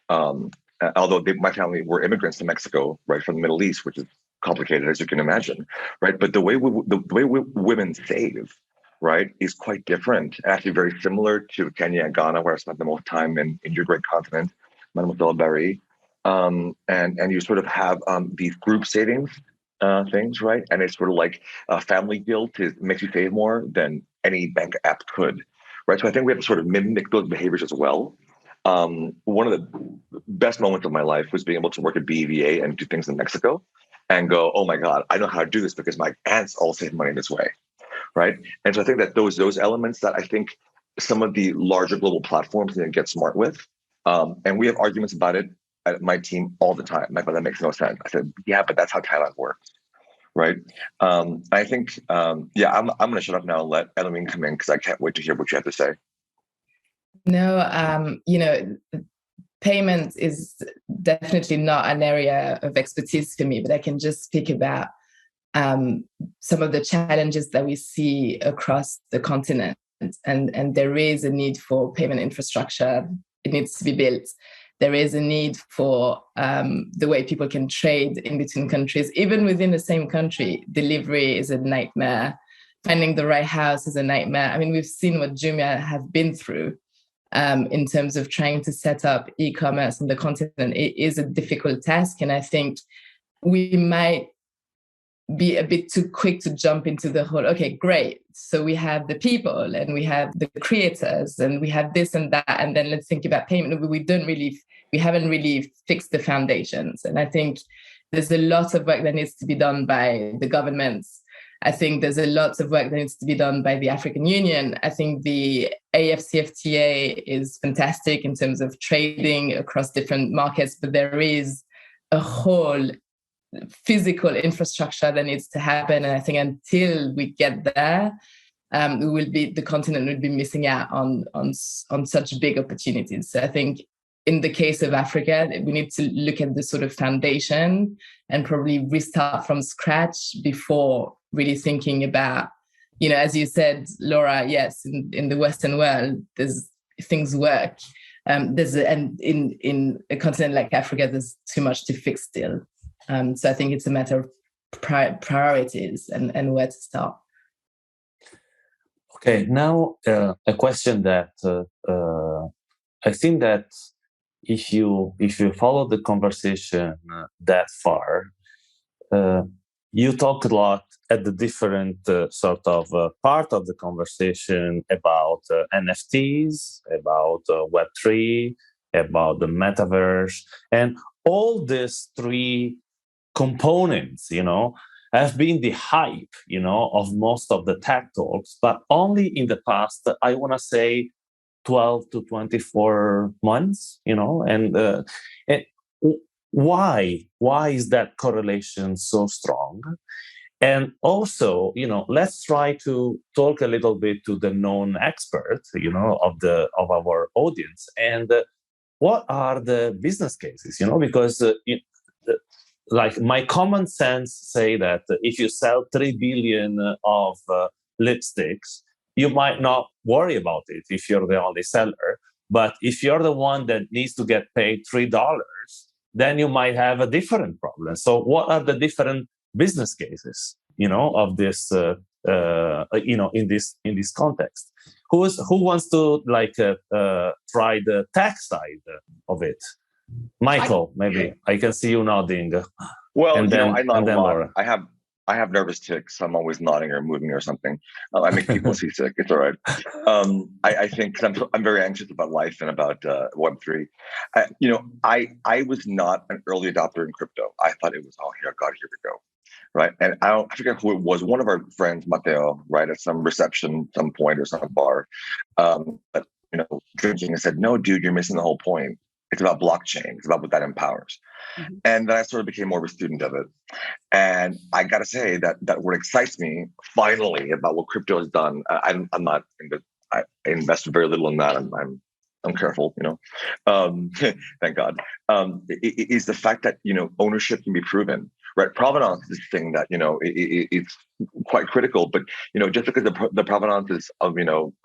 although my family were immigrants to Mexico, right, from the Middle East, which is complicated as you can imagine, right? But the way women save, right, is quite different. Actually, very similar to Kenya and Ghana, where I spent the most time in your great continent, Mademoiselle Barry, and you sort of have these group savings things, right? And it's sort of like family guilt makes you save more than any bank app could, right? So I think we have to sort of mimic those behaviors as well. One of the best moments of my life was being able to work at BBVA and do things in Mexico and go, oh my God, I know how to do this because my aunts all save money this way, right? And so I think that those elements that I think some of the larger global platforms need to get smart with, and we have arguments about it at my team all the time. Like, but that makes no sense. I said, yeah, but that's how Thailand works, right? I think, I'm going to shut up now and let Eloïne come in because I can't wait to hear what you have to say. No, payment is definitely not an area of expertise for me, but I can just speak about some of the challenges that we see across the continent. And there is a need for payment infrastructure. It needs to be built. There is a need for the way people can trade in between countries. Even within the same country, delivery is a nightmare. Finding the right house is a nightmare. I mean, we've seen what Jumia have been through in terms of trying to set up e-commerce on the continent. It is a difficult task. And I think we might be a bit too quick to jump into the whole, okay, great. So we have the people and we have the creators and we have this and that. And then let's think about payment. We haven't really fixed the foundations. And I think there's a lot of work that needs to be done by the governments. I think there's a lot of work that needs to be done by the African Union. I think the AFCFTA is fantastic in terms of trading across different markets, but there is a whole physical infrastructure that needs to happen. And I think until we get there, the continent will be missing out on such big opportunities. So I think in the case of Africa, we need to look at the sort of foundation and probably restart from scratch before really thinking about, as you said, Laura, yes, in the Western world, things work. And in a continent like Africa, there's too much to fix still. So I think it's a matter of priorities and where to start. Okay, now a question that I think that if you follow the conversation that far, you talk a lot at the different sort of part of the conversation about NFTs, about Web3, about the metaverse, and all these three components, have been the hype, of most of the tech talks, but only in the past, I want to say 12 to 24 months, and why is that correlation so strong? And also, let's try to talk a little bit to the non-expert, of our audience, and what are the business cases, because like my common sense say that if you sell 3 billion of lipsticks, you might not worry about it if you're the only seller. But if you're the one that needs to get paid $3, then you might have a different problem. So what are the different business cases, of this, in this context? Who wants to try the tech side of it? Michael, maybe I can see you nodding. Well, and then, I nod a lot. Laura. I have nervous tics. I'm always nodding or moving or something. I make people seasick. It's all right. I think I'm very anxious about life and about Web3. I was not an early adopter in crypto. I thought it was, oh, here we go. Right. And I forget who it was. One of our friends, Matteo, right, at some reception, some point or some bar, but, drinking and said, no, dude, you're missing the whole point. It's about blockchain. It's about what that empowers. Mm-hmm. And then I sort of became more of a student of it. And I got to say that what excites me finally about what crypto has done, I'm not I invested very little in that. I'm careful, thank God, is the fact that, ownership can be proven, right? Provenance is this thing that, it's quite critical, but, just because the provenance is of,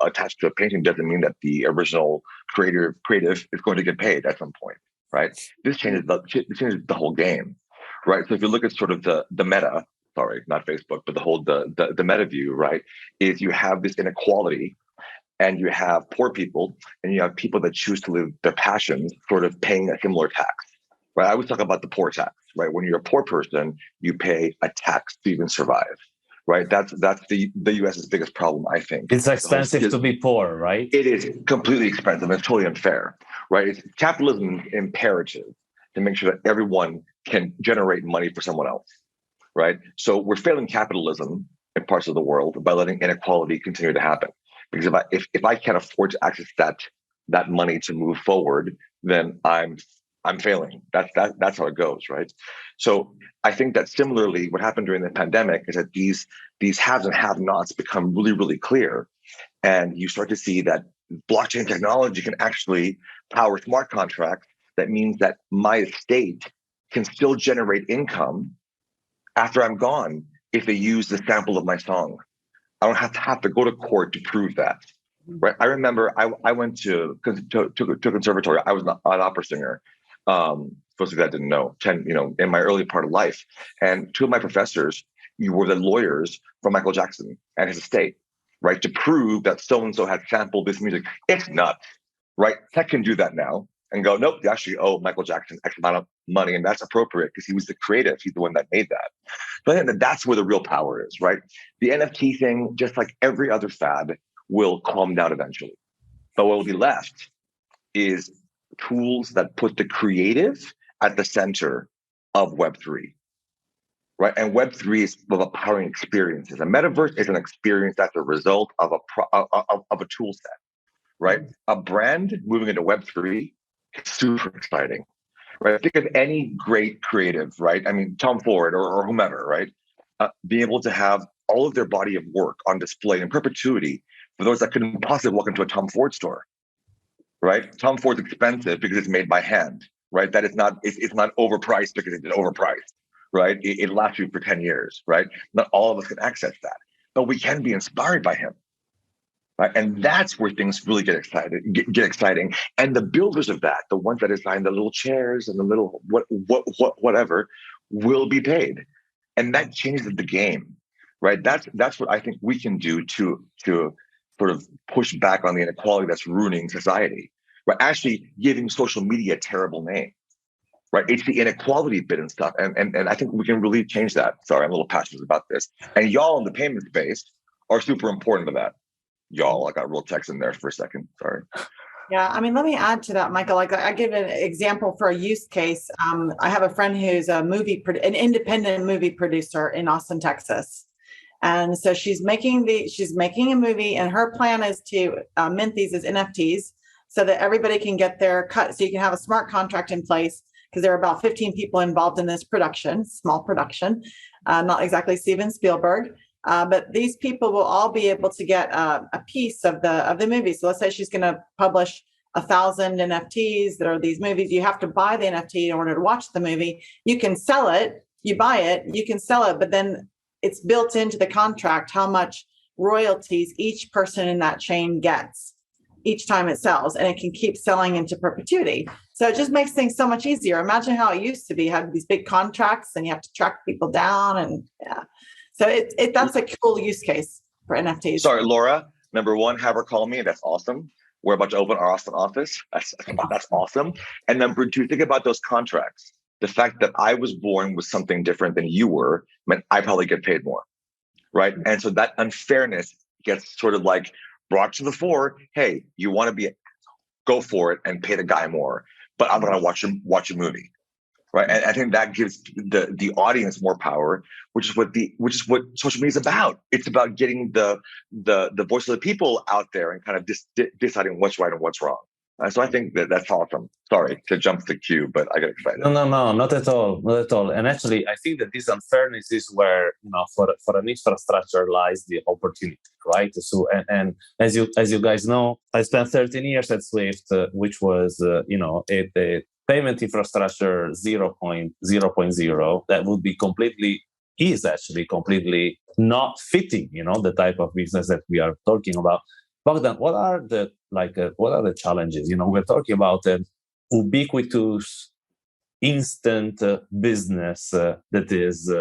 attached to a painting doesn't mean that the original creative is going to get paid at some point, right? This changes the whole game, right? So if you look at sort of the meta, sorry, not Facebook, but the meta view, right, is you have this inequality. And you have poor people, and you have people that choose to live their passions, sort of paying a similar tax, right? I always talk about the poor tax, right? When you're a poor person, you pay a tax to even survive, right? That's the U.S.'s biggest problem, I think. It's expensive to be poor, right? It is completely expensive. It's totally unfair, right? It's capitalism is imperative to make sure that everyone can generate money for someone else, right? So we're failing capitalism in parts of the world by letting inequality continue to happen. Because if I can't afford to access that money to move forward, then I'm failing. That's how it goes, right? So I think that similarly, what happened during the pandemic is that these haves and have-nots become really, really clear, and you start to see that blockchain technology can actually power smart contracts. That means that my estate can still generate income after I'm gone if they use the sample of my song. I don't have to go to court to prove that, right? I remember I went to conservatory. I was an opera singer. For those of you that didn't know, in my early part of life, and two of my professors, were the lawyers for Michael Jackson and his estate, right? To prove that so and so had sampled this music. It's nuts, right? Tech can do that now and go, nope, you actually owe Michael Jackson X amount of money, and that's appropriate because he was the creative. He's the one that made that. So I think that that's where the real power is, right? The NFT thing, just like every other fad, will calm down eventually. But what will be left is tools that put the creative at the center of Web3, right? And Web3 is about powering experiences. A metaverse is an experience that's a result of a tool set, right? A brand moving into Web3 is super exciting. Right. Think of any great creative, right? I mean, Tom Ford or whomever, right? Being able to have all of their body of work on display in perpetuity for those that couldn't possibly walk into a Tom Ford store, right? Tom Ford's expensive because it's made by hand, right? That is not, it's not overpriced because it's overpriced, right? It lasts you for 10 years, right? Not all of us can access that, but we can be inspired by him. Right? And that's where things really get exciting. And the builders of that, the ones that design the little chairs and the little whatever, will be paid. And that changes the game, right? That's what I think we can do to sort of push back on the inequality that's ruining society. Right? Actually giving social media a terrible name. Right? It's the inequality bit and stuff. And I think we can really change that. Sorry, I'm a little passionate about this. And y'all in the payment space are super important to that. Y'all, I got real text in there for a second. Sorry. Yeah, I mean, let me add to that, Michael. Like, I give an example for a use case. I have a friend who's an independent movie producer in Austin, Texas, and so she's making a movie, and her plan is to mint these as NFTs so that everybody can get their cut. So you can have a smart contract in place because there are about 15 people involved in this production, small production, not exactly Steven Spielberg. But these people will all be able to get a piece of the movie. So let's say she's going to publish 1,000 NFTs that are these movies. You have to buy the NFT in order to watch the movie. You can sell it. You buy it. You can sell it. But then it's built into the contract how much royalties each person in that chain gets each time it sells. And it can keep selling into perpetuity. So it just makes things so much easier. Imagine how it used to be. Have these big contracts and you have to track people down. And yeah. So that's a cool use case for NFTs. Sorry, Laura. Number one, have her call me. That's awesome. We're about to open our Austin office. That's awesome. And number two, think about those contracts. The fact that I was born with something different than you were meant I probably get paid more, right? And so that unfairness gets sort of like brought to the fore. Hey, you want to go for it and pay the guy more, but I'm going to watch a movie. Right. And I think that gives the audience more power, which is what social media is about. It's about getting the voice of the people out there and kind of deciding what's right and what's wrong. So I think that's awesome. Sorry to jump the queue, but I got excited. No, not at all, not at all. And actually, I think that this unfairness is where for an infrastructure lies the opportunity, right? So, and as you guys know, I spent 13 years at Swift, which was a payment infrastructure 0.0 that would be is actually completely not fitting, the type of business that we are talking about. Bogdan, what are the challenges? We're talking about an ubiquitous, instant business that is,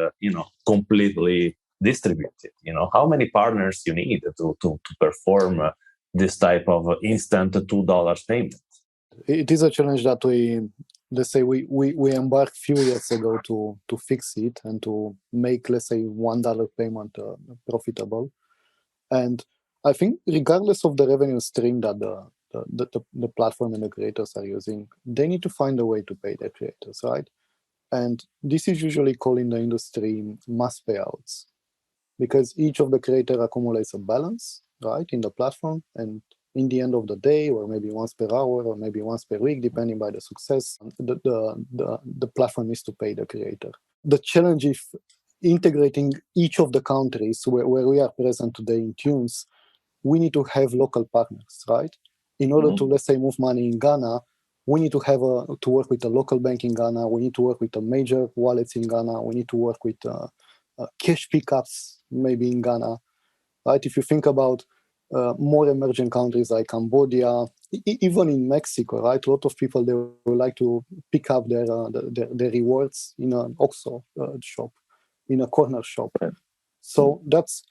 completely distributed. How many partners you need to perform this type of instant $2 payment? It is a challenge that we embarked a few years ago to fix it and to make, let's say, $1 payment profitable. And I think regardless of the revenue stream that the platform and the creators are using, they need to find a way to pay their creators, right? And this is usually called in the industry mass payouts, because each of the creator accumulates a balance, right, in the platform, and in the end of the day, or maybe once per hour, or maybe once per week, depending by the success, the platform needs to pay the creator. The challenge is integrating each of the countries where we are present today in Thunes. We need to have local partners, right? In order to, let's say, move money in Ghana, we need to have to work with a local bank in Ghana. We need to work with the major wallets in Ghana. We need to work with cash pickups maybe in Ghana, right? If you think about more emerging countries like Cambodia, even in Mexico, right? A lot of people, they would like to pick up their rewards in an OXXO shop, in a corner shop. Okay. So that's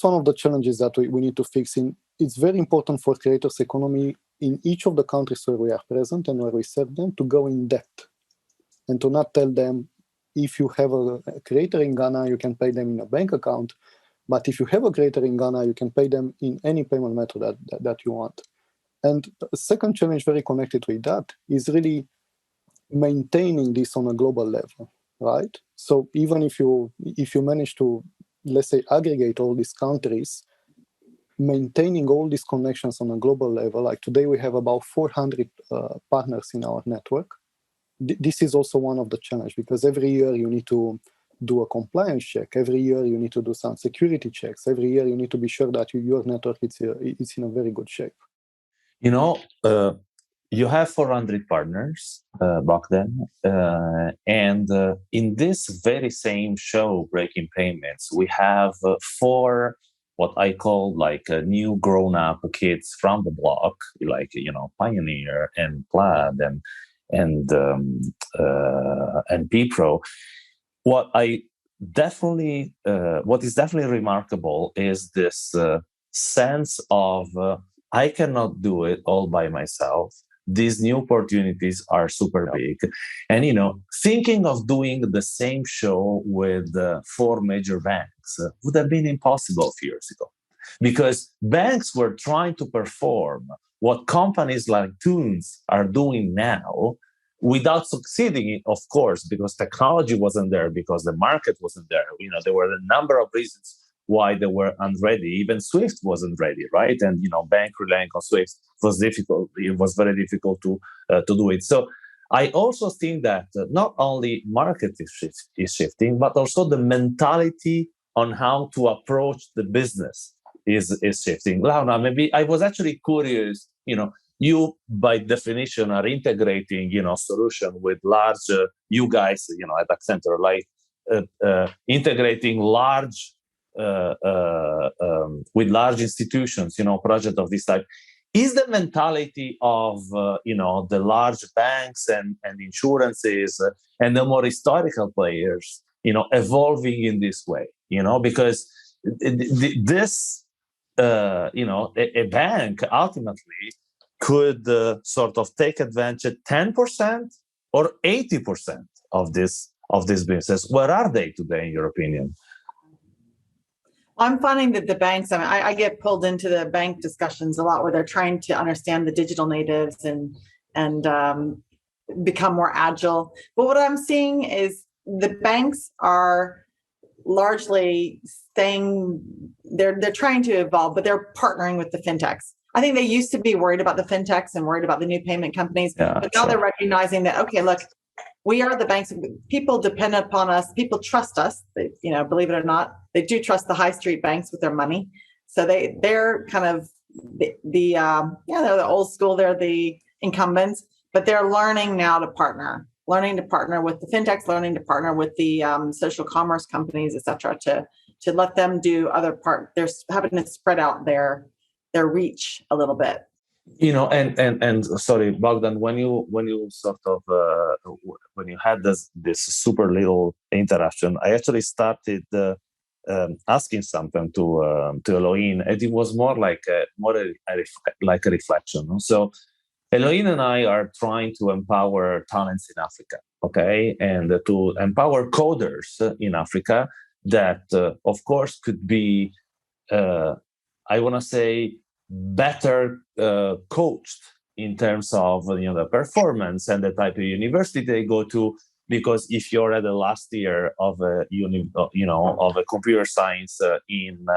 one of the challenges that we need to fix. It's very important for creators' economy in each of the countries where we are present and where we serve them to go in depth and to not tell them, if you have a creator in Ghana, you can pay them in a bank account. But if you have a creator in Ghana, you can pay them in any payment method that you want. And the second challenge very connected with that is really maintaining this on a global level, right? So even if you manage to, let's say, aggregate all these countries, maintaining all these connections on a global level, like today we have about 400 partners in our network. This is also one of the challenges, because every year you need to do a compliance check. Every year you need to do some security checks. Every year you need to be sure that your network is in a very good shape. You have 400 partners, Bogdan, and in this very same show, Breaking Payments, we have 4 what I call new grown-up kids from the block, Pioneer and Plaid and P-Pro. What is definitely remarkable is this sense of I cannot do it all by myself. These new opportunities are super big. And, thinking of doing the same show with 4 major banks would have been impossible a few years ago, because banks were trying to perform what companies like Thunes are doing now without succeeding, of course, because technology wasn't there, because the market wasn't there. There were a number of reasons why they were unready. Even Swift wasn't ready, right? And bank relying on Swift was difficult. It was very difficult to do it. So I also think that not only market is shifting, but also the mentality on how to approach the business is shifting. Laura, maybe I was actually curious. You by definition are integrating solution with large. You guys at Accenture integrating large. With large institutions, project of this type. Is the mentality of the large banks and insurances and the more historical players evolving in this way? Because this a bank ultimately could sort of take advantage 10% or 80% of this business. Where are they today, in your opinion? I'm finding that the banks, I get pulled into the bank discussions a lot, where they're trying to understand the digital natives and become more agile. But what I'm seeing is the banks are largely they're trying to evolve, but they're partnering with the fintechs. I think they used to be worried about the fintechs and worried about the new payment companies, but now they're recognizing that, okay, look, we are the banks. People depend upon us. People trust us. They, believe it or not, they do trust the high street banks with their money. So they're kind of they're the old school. They're the incumbents, but they're learning now to partner with the fintechs, learning to partner with the social commerce companies, et cetera, to let them do other part. They're having to spread out their reach a little bit. And sorry, Bogdan, when you sort of when you had this super little interaction, I actually started asking something to Eloïne, and it was more like a reflection. So Eloïne and I are trying to empower talents in Africa, okay, and to empower coders in Africa that, of course, could be, I want to say, better coached in terms of the performance and the type of university they go to. Because if you're at the last year of a of a computer science in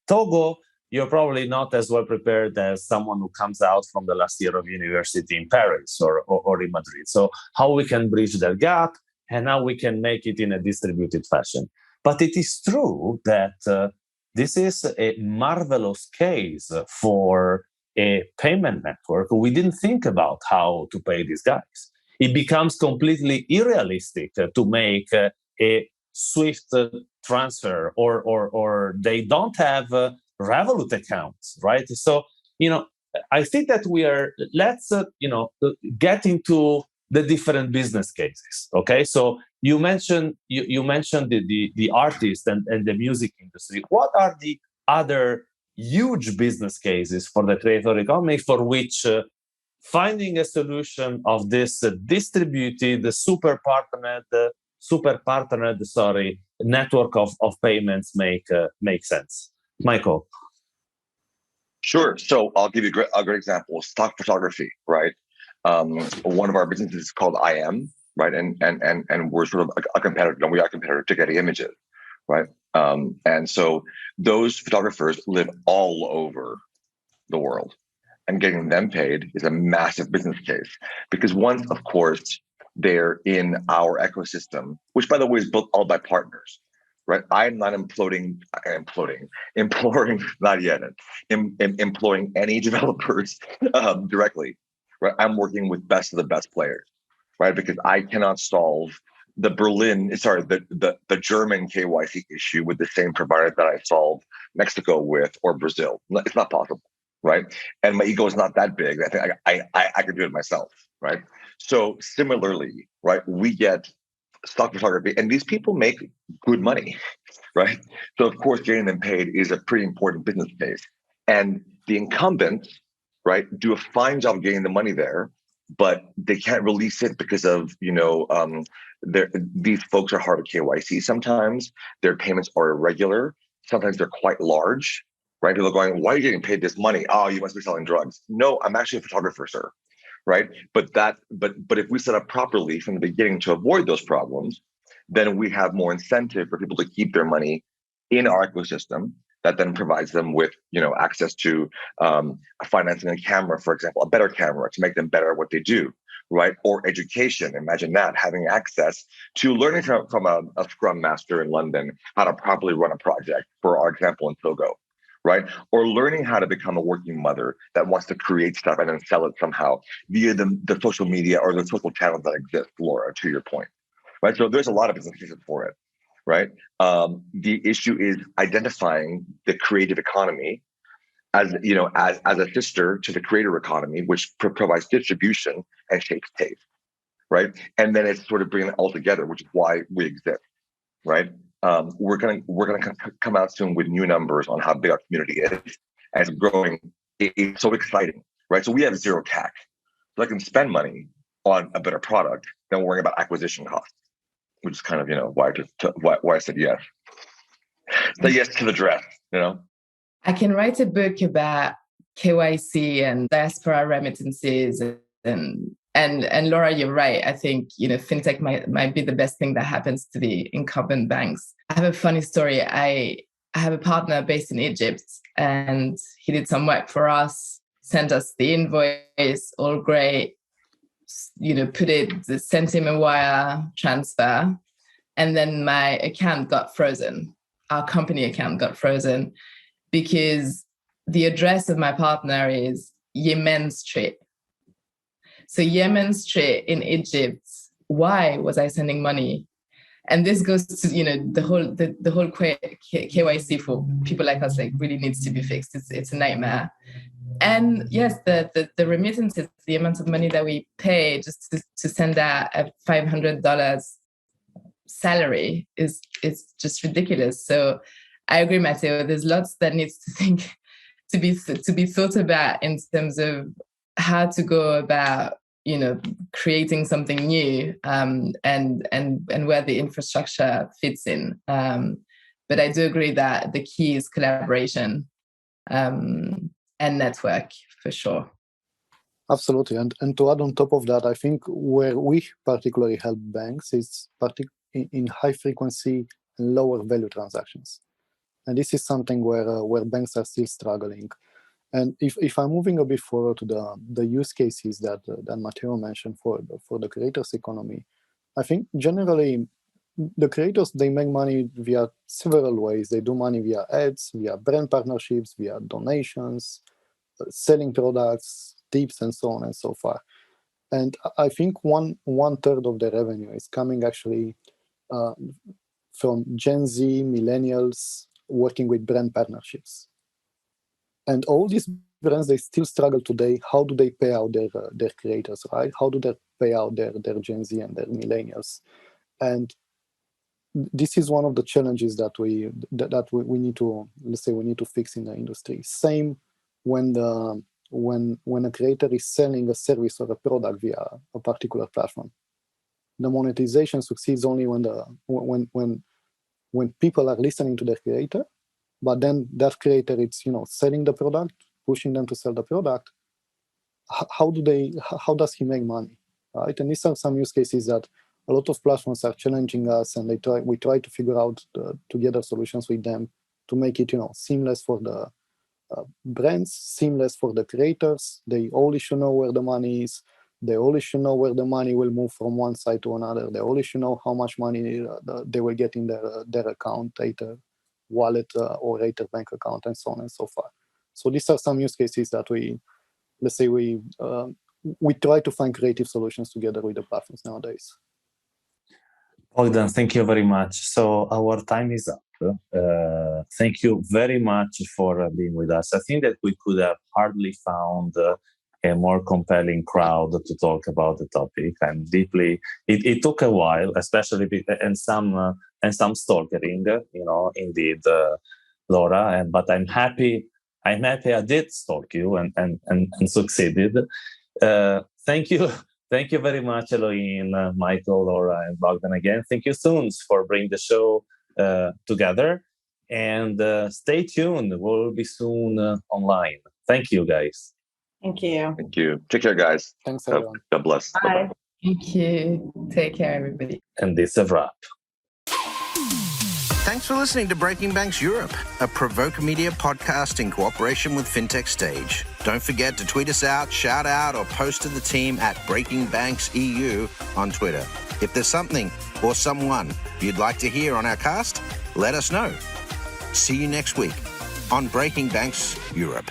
Togo, you're probably not as well prepared as someone who comes out from the last year of university in Paris or in Madrid. So how we can bridge that gap and how we can make it in a distributed fashion. But it is true that this is a marvelous case for a payment network. We didn't think about how to pay these guys. It becomes completely unrealistic to make a swift transfer, or they don't have Revolut accounts, right? So, I think that let's get into the different business cases. Okay, so you mentioned the artist and the music industry. What are the other huge business cases for the creator economy for which finding a solution of this distributed, super partnered network of payments make sense? Michael. Sure. So I'll give you a great example. Stock photography, right? One of our businesses is called IM, right? And we're sort of a competitor, and we are a competitor to Getty Images, right? And so those photographers live all over the world, and getting them paid is a massive business case, because once, of course, they're in our ecosystem, which, by the way, is built all by partners, right? I'm not employing any developers directly, right? I'm working with best of the best players, right? Because I cannot solve the German KYC issue with the same provider that I solved Mexico with or Brazil. It's not possible, right? And my ego is not that big. I think I could do it myself, right? So similarly, right, we get stock photography, and these people make good money, right? So of course, getting them paid is a pretty important business case. And the incumbents, right, do a fine job getting the money there, but they can't release it because of, these folks are hard to KYC sometimes. Their payments are irregular. Sometimes they're quite large, right? People are going, why are you getting paid this money? Oh, you must be selling drugs. No, I'm actually a photographer, sir. Right. But if we set up properly from the beginning to avoid those problems, then we have more incentive for people to keep their money in our ecosystem. That then provides them with, access to financing a camera, for example, a better camera to make them better at what they do, right? Or education. Imagine that, having access to learning from a Scrum Master in London how to properly run a project, for our example in Togo, right? Or learning how to become a working mother that wants to create stuff and then sell it somehow via the social media or the social channels that exist, Laura, to your point, right? So there's a lot of business cases for it, right? The issue is identifying the creative economy as a sister to the creator economy, which provides distribution and shapes taste, right? And then it's sort of bringing it all together, which is why we exist, right? We're gonna come out soon with new numbers on how big our community is, and it's growing. It's so exciting, right? So we have zero CAC, so I can spend money on a better product than worrying about acquisition costs, which is kind of why I said yes. Say yes to the dress, I can write a book about KYC and diaspora remittances, and Laura, you're right. I think fintech might be the best thing that happens to the incumbent banks. I have a funny story. I I have a partner based in Egypt, and he did some work for us, sent us the invoice, all great, sent him a wire transfer, and then my account got frozen. Our company account got frozen because the address of my partner is Yemen Street. So Yemen Street in Egypt, why was I sending money? And this goes to, the whole KYC for people like us, really needs to be fixed. It's a nightmare. And yes, the remittances, the amount of money that we pay just to send out a $500 salary is just ridiculous. So I agree, Matteo. There's lots that needs to be thought about in terms of how to go about, creating something new, and where the infrastructure fits in. But I do agree that the key is collaboration and network for sure. Absolutely. And to add on top of that, I think where we particularly help banks is in high frequency and lower value transactions. And this is something where banks are still struggling. And if I'm moving a bit forward to the use cases that Matteo mentioned for the creators economy, I think generally the creators, they make money via several ways. They do money via ads, via brand partnerships, via donations, selling products, tips, and so on and so forth. And I think one third of the revenue is coming actually from Gen Z, millennials, working with brand partnerships. And all these brands, they still struggle today. How do they pay out their creators, right? How do they pay out their Gen Z and their millennials? And this is one of the challenges that we need to, let's say, we need to fix in the industry. Same when a creator is selling a service or a product via a particular platform. The monetization succeeds only when people are listening to the creator, but then that creator is selling the product, pushing them to sell the product. How does he make money, right? And these are some use cases that a lot of platforms are challenging us, and we try to figure out together solutions with them to make it seamless for the brands, seamless for the creators. They all should know where the money is. They all should know where the money will move from one side to another. They all should know how much money they will get in their account, either wallet or either bank account, and so on and so forth. So these are some use cases that we try to find creative solutions together with the platforms nowadays. Bogdan, thank you very much. So our time is up. Thank you very much for being with us. I think that we could have hardly found a more compelling crowd to talk about the topic. And deeply, it took a while, especially and some stalkering, indeed, Laura. But I'm happy I did stalk you and succeeded. Thank you. Thank you very much, Eloïne, Michael, Laura, and Bogdan again. Thank you, Thunes, for bringing the show together. And stay tuned. We'll be soon online. Thank you, guys. Thank you. Thank you. Take care, guys. Thanks, everyone. God bless. Bye. Bye-bye. Thank you. Take care, everybody. And this is a wrap. Thanks for listening to Breaking Banks Europe, a Provoke Media podcast in cooperation with Fintech Stage. Don't forget to tweet us out, shout out, or post to the team at Breaking Banks EU on Twitter. If there's something or someone you'd like to hear on our cast, let us know. See you next week on Breaking Banks Europe.